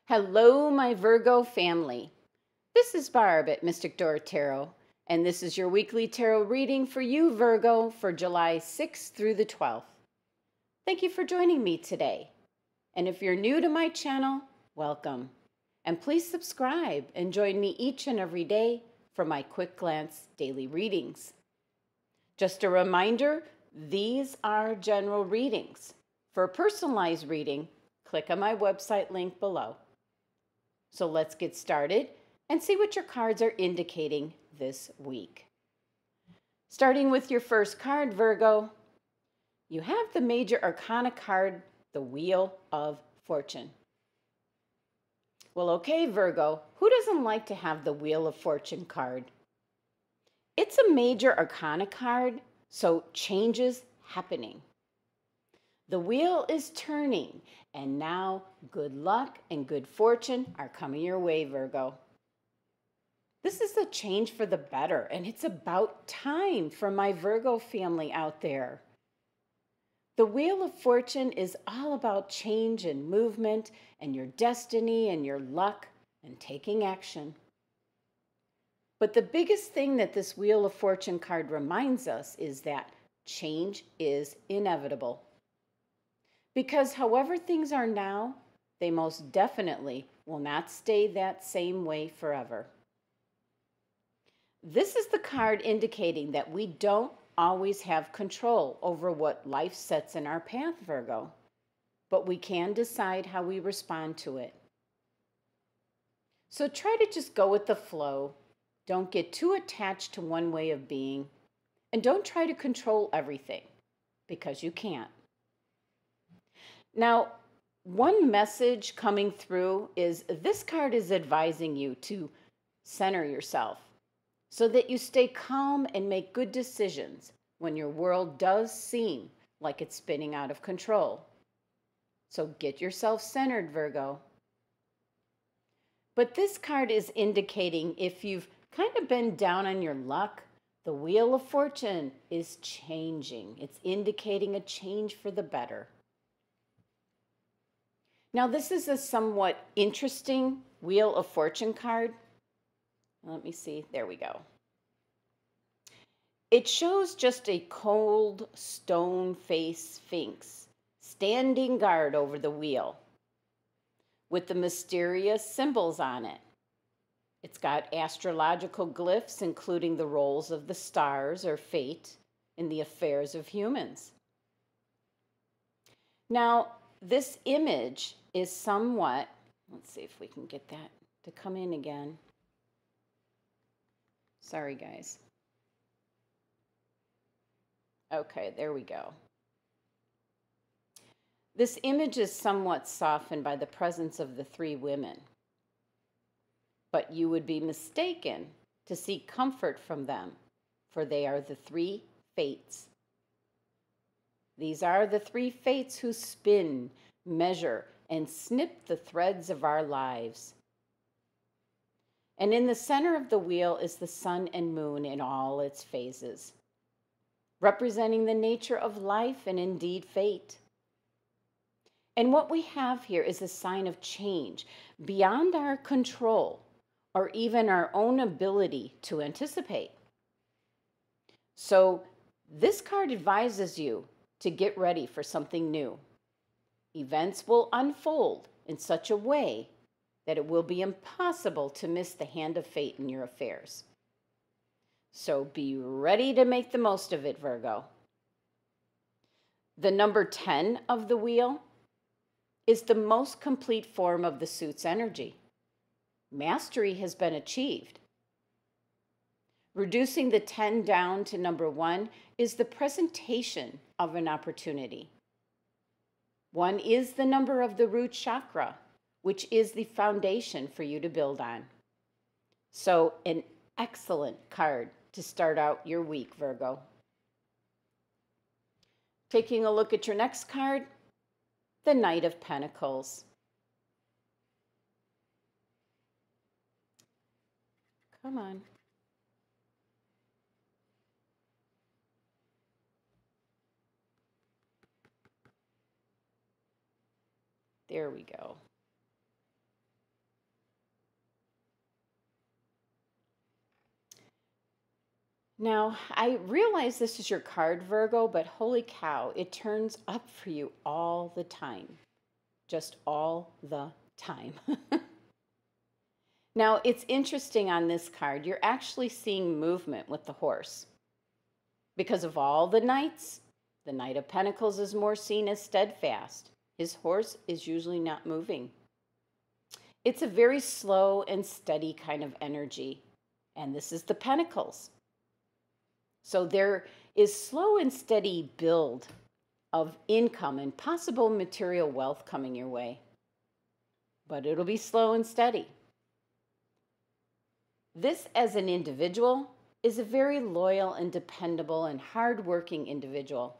Hello, my Virgo family. This is Barb at Mystic Door Tarot, and this is your weekly tarot reading for you, Virgo, for July 6th through the 12th. Thank you for joining me today. And if you're new to my channel, welcome. And please subscribe and join me each and every day for my quick glance daily readings. Just a reminder, these are general readings. For a personalized reading, click on my website link below. So let's get started and see what your cards are indicating this week. Starting with your first card, Virgo, you have the Major Arcana card, the Wheel of Fortune. Well, okay, Virgo, who doesn't like to have the Wheel of Fortune card? It's a Major Arcana card, so changes happening. The wheel is turning, and now good luck and good fortune are coming your way, Virgo. This is a change for the better, and it's about time for my Virgo family out there. The Wheel of Fortune is all about change and movement and your destiny and your luck and taking action. But the biggest thing that this Wheel of Fortune card reminds us is that change is inevitable. Because however things are now, they most definitely will not stay that same way forever. This is the card indicating that we don't always have control over what life sets in our path, Virgo, but we can decide how we respond to it. So try to just go with the flow. Don't get too attached to one way of being, and don't try to control everything, because you can't. Now, one message coming through is this card is advising you to center yourself so that you stay calm and make good decisions when your world does seem like it's spinning out of control. So get yourself centered, Virgo. But this card is indicating if you've kind of been down on your luck, the Wheel of Fortune is changing. It's indicating a change for the better. Now, this is a somewhat interesting Wheel of Fortune card. Let me see. There we go. It shows just a cold stone face sphinx standing guard over the wheel with the mysterious symbols on it. It's got astrological glyphs, including the roles of the stars or fate in the affairs of humans. Now, this image is somewhat, let's see if we can get that to come in again. Sorry, guys. Okay, there we go. This image is somewhat softened by the presence of the three women, but you would be mistaken to seek comfort from them, for they are the three fates. These are the three fates who spin, measure, and snip the threads of our lives. And in the center of the wheel is the sun and moon in all its phases, representing the nature of life and indeed fate. And what we have here is a sign of change beyond our control or even our own ability to anticipate. So this card advises you to get ready for something new. Events will unfold in such a way that it will be impossible to miss the hand of fate in your affairs. So be ready to make the most of it, Virgo. The number 10 of the wheel is the most complete form of the suit's energy. Mastery has been achieved. Reducing the 10 down to number 1 is the presentation of an opportunity. 1 is the number of the root chakra, which is the foundation for you to build on. So an excellent card to start out your week, Virgo. Taking a look at your next card, the Knight of Pentacles. Come on. There we go. Now, I realize this is your card, Virgo, but holy cow, it turns up for you all the time. Just all the time. Now, it's interesting on this card, you're actually seeing movement with the horse. Because of all the knights, the Knight of Pentacles is more seen as steadfast. His horse is usually not moving. It's a very slow and steady kind of energy. And this is the Pentacles. So there is slow and steady build of income and possible material wealth coming your way. But it'll be slow and steady. This, as an individual, is a very loyal and dependable and hardworking individual.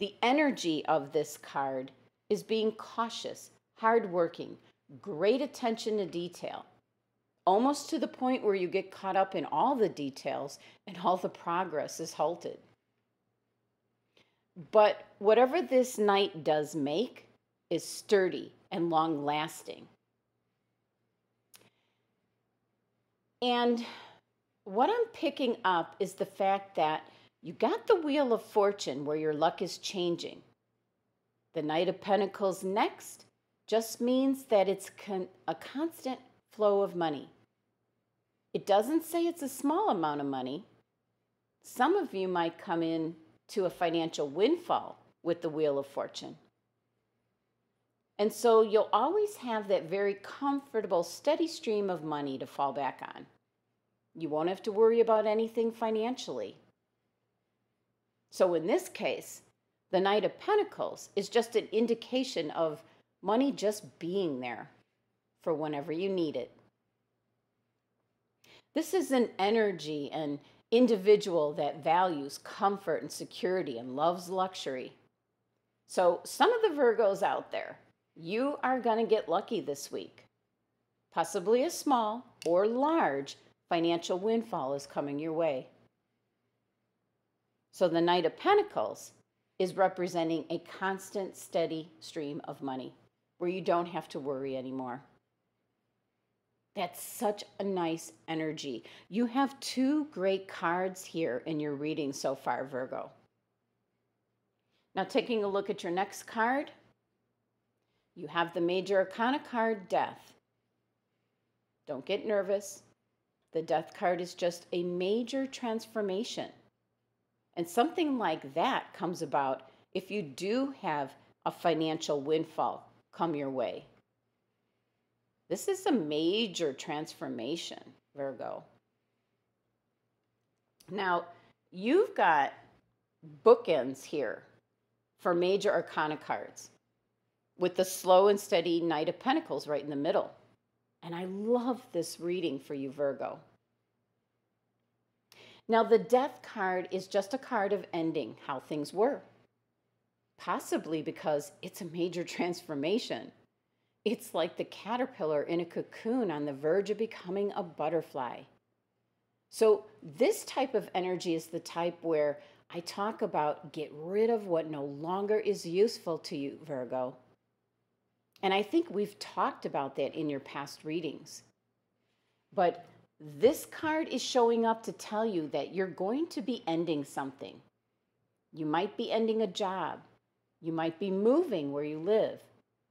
The energy of this card is being cautious, hardworking, great attention to detail, almost to the point where you get caught up in all the details and all the progress is halted. But whatever this knight does make is sturdy and long-lasting. And what I'm picking up is the fact that you got the Wheel of Fortune where your luck is changing. The Knight of Pentacles next just means that it's a constant flow of money. It doesn't say it's a small amount of money. Some of you might come in to a financial windfall with the Wheel of Fortune. And so you'll always have that very comfortable, steady stream of money to fall back on. You won't have to worry about anything financially. So in this case, the Knight of Pentacles is just an indication of money just being there for whenever you need it. This is an energy and individual that values comfort and security and loves luxury. So some of the Virgos out there, you are going to get lucky this week. Possibly a small or large financial windfall is coming your way. So the Knight of Pentacles is representing a constant, steady stream of money where you don't have to worry anymore. That's such a nice energy. You have two great cards here in your reading so far, Virgo. Now taking a look at your next card, you have the Major Arcana card, Death. Don't get nervous. The Death card is just a major transformation. And something like that comes about if you do have a financial windfall come your way. This is a major transformation, Virgo. Now, you've got bookends here for Major Arcana cards with the slow and steady Knight of Pentacles right in the middle. And I love this reading for you, Virgo. Now, the Death card is just a card of ending how things were. Possibly because it's a major transformation. It's like the caterpillar in a cocoon on the verge of becoming a butterfly. So this type of energy is the type where I talk about get rid of what no longer is useful to you, Virgo. And I think we've talked about that in your past readings. But this card is showing up to tell you that you're going to be ending something. You might be ending a job. You might be moving where you live.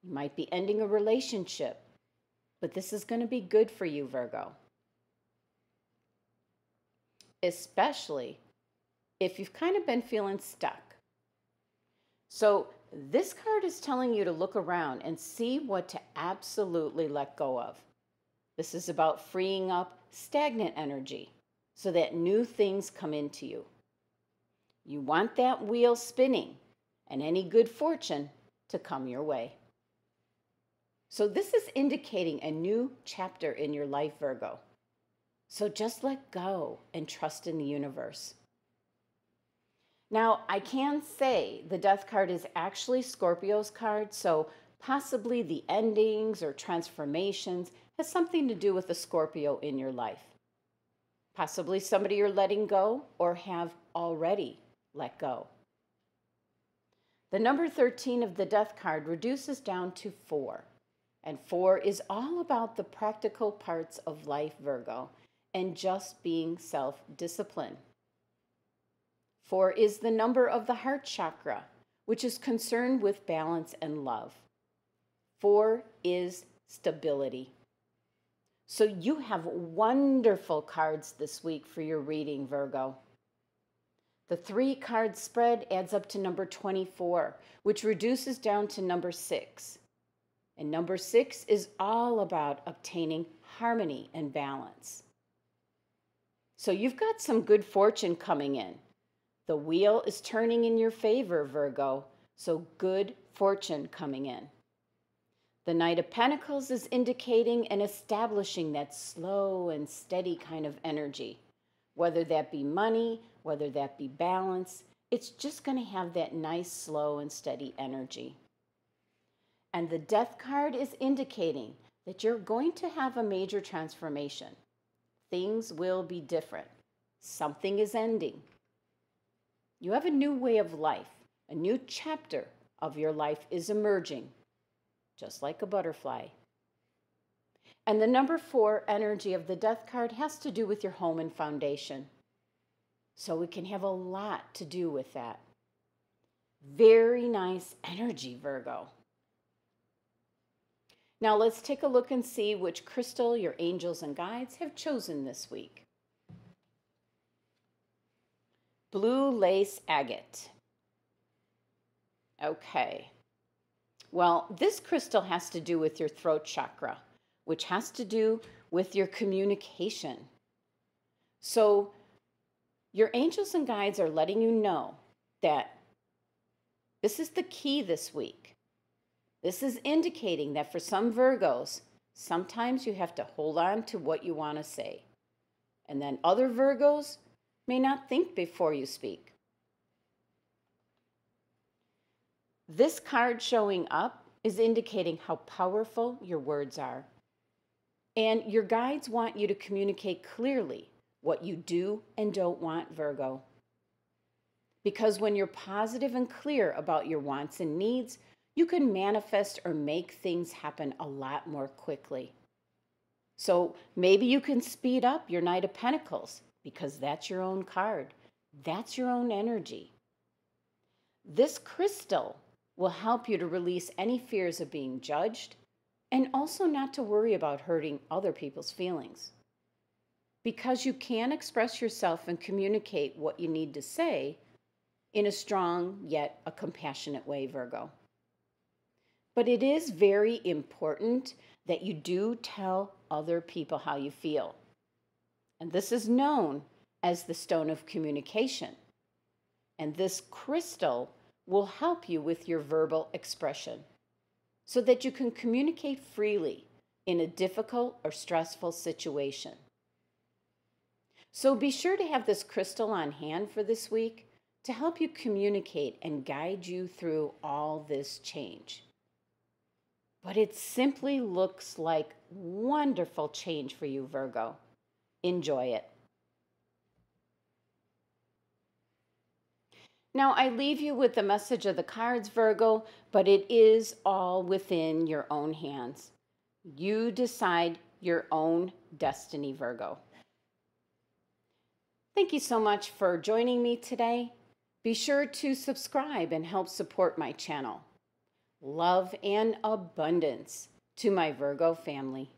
You might be ending a relationship. But this is going to be good for you, Virgo. Especially if you've kind of been feeling stuck. So this card is telling you to look around and see what to absolutely let go of. This is about freeing up stagnant energy so that new things come into you. You want that wheel spinning and any good fortune to come your way. So this is indicating a new chapter in your life, Virgo. So just let go and trust in the universe. Now, I can say the Death card is actually Scorpio's card, so possibly the endings or transformations has something to do with the Scorpio in your life. Possibly somebody you're letting go or have already let go. The number 13 of the Death card reduces down to 4. And 4 is all about the practical parts of life, Virgo. and just being self-disciplined. 4 is the number of the heart chakra, which is concerned with balance and love. 4 is stability. So you have wonderful cards this week for your reading, Virgo. The 3-card spread adds up to number 24, which reduces down to number 6. And number 6 is all about obtaining harmony and balance. So you've got some good fortune coming in. The wheel is turning in your favor, Virgo, so good fortune coming in. The Knight of Pentacles is indicating and establishing that slow and steady kind of energy. Whether that be money, whether that be balance, it's just going to have that nice, slow and steady energy. And the Death card is indicating that you're going to have a major transformation. Things will be different. Something is ending. You have a new way of life. A new chapter of your life is emerging, just like a butterfly. And the number 4 energy of the Death card has to do with your home and foundation. So it can have a lot to do with that. Very nice energy, Virgo. Now let's take a look and see which crystal your angels and guides have chosen this week. Blue lace agate. Okay. Well, this crystal has to do with your throat chakra, which has to do with your communication. So your angels and guides are letting you know that this is the key this week. This is indicating that for some Virgos, sometimes you have to hold on to what you want to say. And then other Virgos may not think before you speak. This card showing up is indicating how powerful your words are. And your guides want you to communicate clearly what you do and don't want, Virgo. Because when you're positive and clear about your wants and needs, you can manifest or make things happen a lot more quickly. So maybe you can speed up your Knight of Pentacles because that's your own card. That's your own energy. This crystal will help you to release any fears of being judged and also not to worry about hurting other people's feelings. Because you can express yourself and communicate what you need to say in a strong yet a compassionate way, Virgo. But it is very important that you do tell other people how you feel. And this is known as the stone of communication. And this crystal will help you with your verbal expression so that you can communicate freely in a difficult or stressful situation. So be sure to have this crystal on hand for this week to help you communicate and guide you through all this change. But it simply looks like wonderful change for you, Virgo. Enjoy it. Now, I leave you with the message of the cards, Virgo, but it is all within your own hands. You decide your own destiny, Virgo. Thank you so much for joining me today. Be sure to subscribe and help support my channel. Love and abundance to my Virgo family.